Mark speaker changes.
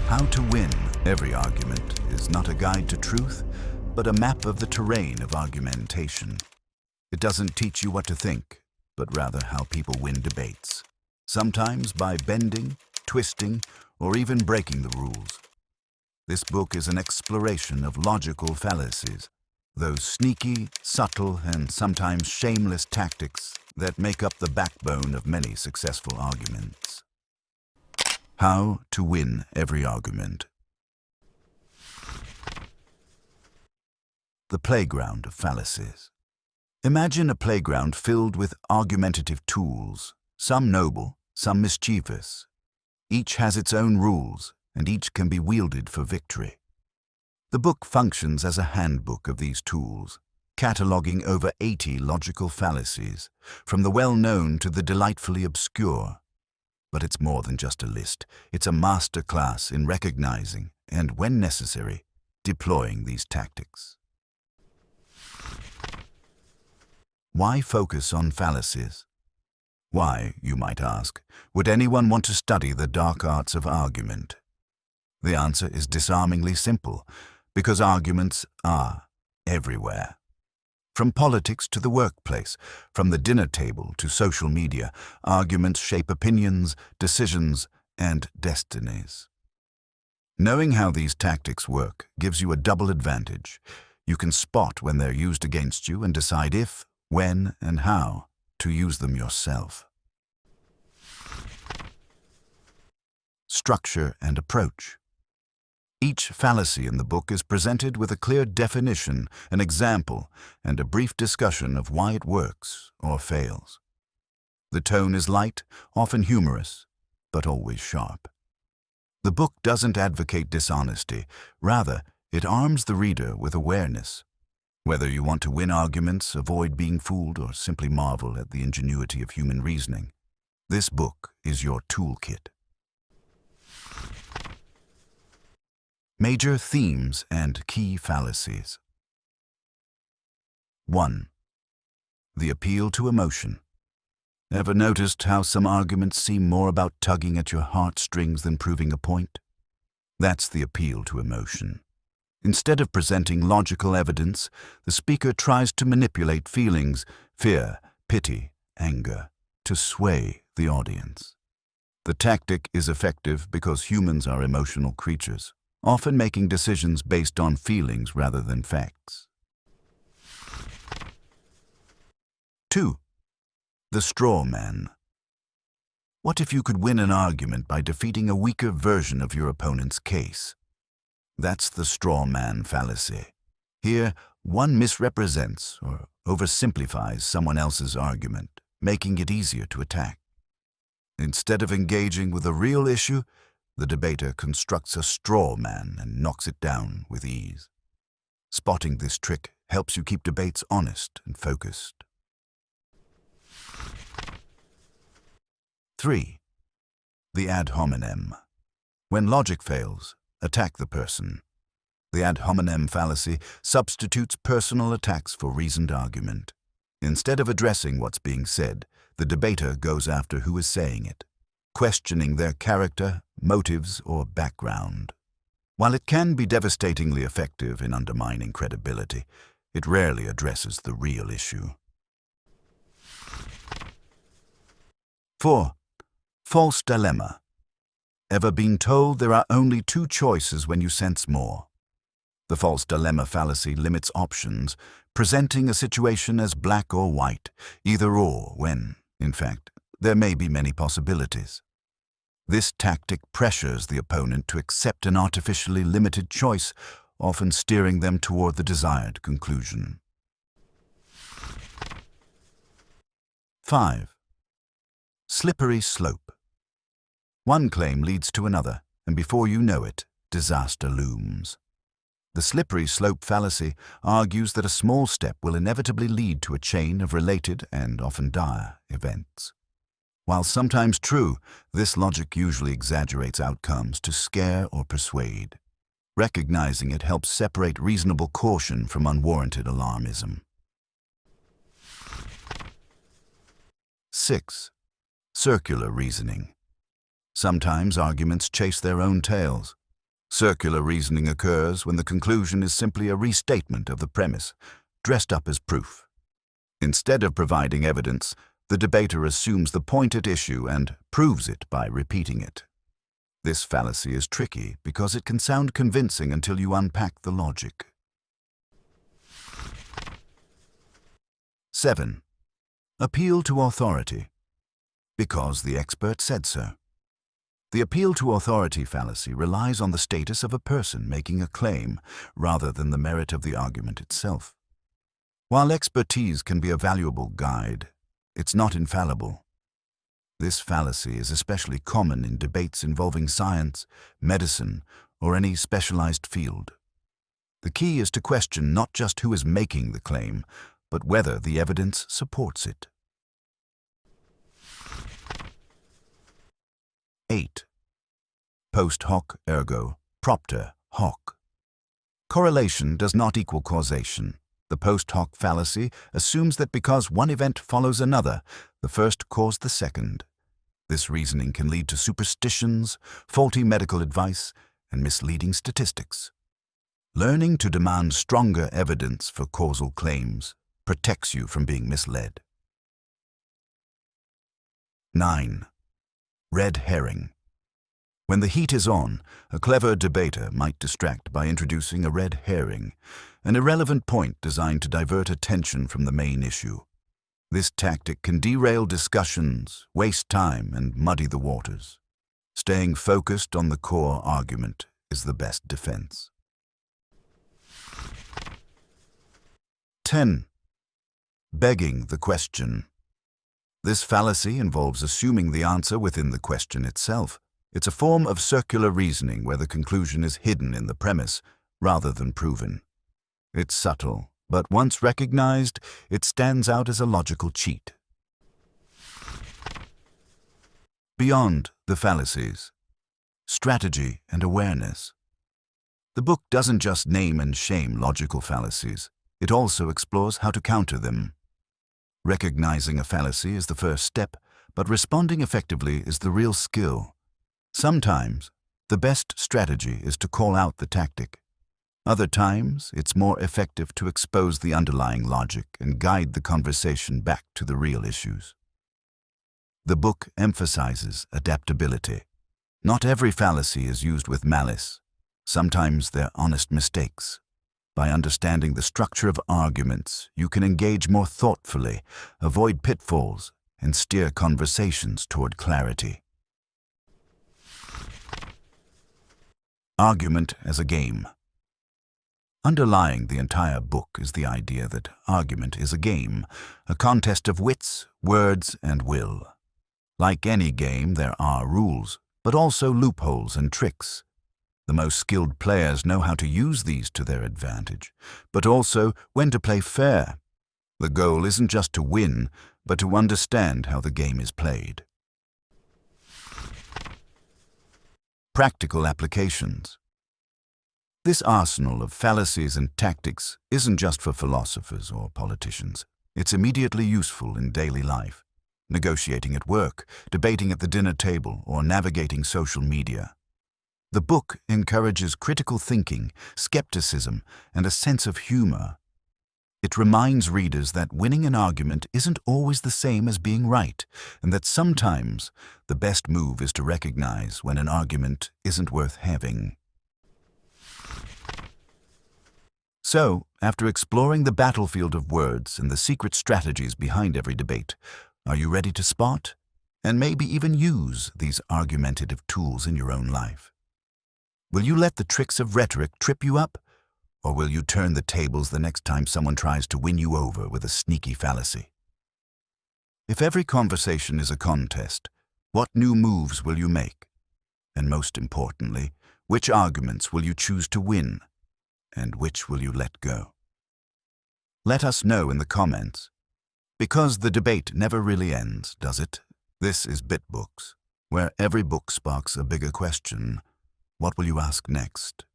Speaker 1: How to win every argument is not a guide to truth, but a map of the terrain of argumentation. It doesn't teach you what to think, but rather how people win debates, sometimes by bending, twisting, or even breaking the rules. This book is an exploration of logical fallacies, those sneaky, subtle, and sometimes shameless tactics that make up the backbone of many successful arguments. How to win every argument. The playground of fallacies. Imagine a playground filled with argumentative tools, some noble, some mischievous. Each has its own rules, and each can be wielded for victory. The book functions as a handbook of these tools, cataloging over 80 logical fallacies, from the well-known to the delightfully obscure. But it's more than just a list. It's a master class in recognizing and, when necessary, deploying these tactics. Why focus on fallacies? Why, you might ask, would anyone want to study the dark arts of argument? The answer is disarmingly simple, because arguments are everywhere. From politics to the workplace, from the dinner table to social media, arguments shape opinions, decisions, and destinies. Knowing how these tactics work gives you a double advantage. You can spot when they're used against you and decide if, when, and how to use them yourself. Structure and approach. Each fallacy in the book is presented with a clear definition, an example, and a brief discussion of why it works or fails. The tone is light, often humorous, but always sharp. The book doesn't advocate dishonesty. Rather, it arms the reader with awareness. Whether you want to win arguments, avoid being fooled, or simply marvel at the ingenuity of human reasoning, this book is your toolkit. Major themes and key fallacies. 1. The appeal to emotion. Ever noticed how some arguments seem more about tugging at your heartstrings than proving a point? That's the appeal to emotion. Instead of presenting logical evidence, the speaker tries to manipulate feelings, fear, pity, anger, to sway the audience. The tactic is effective because humans are emotional creatures, often making decisions based on feelings rather than facts. 2. The straw man. What if you could win an argument by defeating a weaker version of your opponent's case? That's the straw man fallacy. Here, one misrepresents or oversimplifies someone else's argument, making it easier to attack. Instead of engaging with a real issue, the debater constructs a straw man and knocks it down with ease. Spotting this trick helps you keep debates honest and focused. 3. The ad hominem. When logic fails, attack the person. The ad hominem fallacy substitutes personal attacks for reasoned argument. Instead of addressing what's being said, the debater goes after who is saying it, questioning their character, motives, or background. While it can be devastatingly effective in undermining credibility, it rarely addresses the real issue. 4. False dilemma. Ever been told there are only two choices when you sense more? The false dilemma fallacy limits options, presenting a situation as black or white, either or, when, in fact, there may be many possibilities. This tactic pressures the opponent to accept an artificially limited choice, often steering them toward the desired conclusion. 5. Slippery slope. One claim leads to another, and before you know it, disaster looms. The slippery slope fallacy argues that a small step will inevitably lead to a chain of related and often dire events. While sometimes true, this logic usually exaggerates outcomes to scare or persuade. Recognizing it helps separate reasonable caution from unwarranted alarmism. 6. Circular reasoning. Sometimes arguments chase their own tails. Circular reasoning occurs when the conclusion is simply a restatement of the premise, dressed up as proof. Instead of providing evidence, the debater assumes the point at issue and proves it by repeating it. This fallacy is tricky because it can sound convincing until you unpack the logic. 7. Appeal to authority. Because the expert said so. The appeal to authority fallacy relies on the status of a person making a claim rather than the merit of the argument itself. While expertise can be a valuable guide, it's not infallible. This fallacy is especially common in debates involving science, medicine, or any specialized field. The key is to question not just who is making the claim, but whether the evidence supports it. 8. Post hoc ergo propter hoc. Correlation does not equal causation. The post hoc fallacy assumes that because one event follows another, the first caused the second. This reasoning can lead to superstitions, faulty medical advice, and misleading statistics. Learning to demand stronger evidence for causal claims protects you from being misled. 9. Red herring. When the heat is on, a clever debater might distract by introducing a red herring, an irrelevant point designed to divert attention from the main issue. This tactic can derail discussions, waste time, and muddy the waters. Staying focused on the core argument is the best defense. 10. Begging the question. This fallacy involves assuming the answer within the question itself. It's a form of circular reasoning where the conclusion is hidden in the premise rather than proven. It's subtle, but once recognized, it stands out as a logical cheat. Beyond the fallacies. Strategy and awareness. The book doesn't just name and shame logical fallacies. It also explores how to counter them. Recognizing a fallacy is the first step, but responding effectively is the real skill. Sometimes, the best strategy is to call out the tactic. Other times, it's more effective to expose the underlying logic and guide the conversation back to the real issues. The book emphasizes adaptability. Not every fallacy is used with malice. Sometimes they're honest mistakes. By understanding the structure of arguments, you can engage more thoughtfully, avoid pitfalls, and steer conversations toward clarity. Argument as a game. Underlying the entire book is the idea that argument is a game, a contest of wits, words, and will. Like any game, there are rules, but also loopholes and tricks. The most skilled players know how to use these to their advantage, but also when to play fair. The goal isn't just to win, but to understand how the game is played. Practical applications. This arsenal of fallacies and tactics isn't just for philosophers or politicians. It's immediately useful in daily life, negotiating at work, debating at the dinner table, or navigating social media. The book encourages critical thinking, skepticism, and a sense of humor. It reminds readers that winning an argument isn't always the same as being right, and that sometimes the best move is to recognize when an argument isn't worth having. So, after exploring the battlefield of words and the secret strategies behind every debate, are you ready to spot and maybe even use these argumentative tools in your own life? Will you let the tricks of rhetoric trip you up, or will you turn the tables the next time someone tries to win you over with a sneaky fallacy? If every conversation is a contest, what new moves will you make? And most importantly, which arguments will you choose to win, and which will you let go? Let us know in the comments. Because the debate never really ends, does it? This is BitBooks, where every book sparks a bigger question. What will you ask next?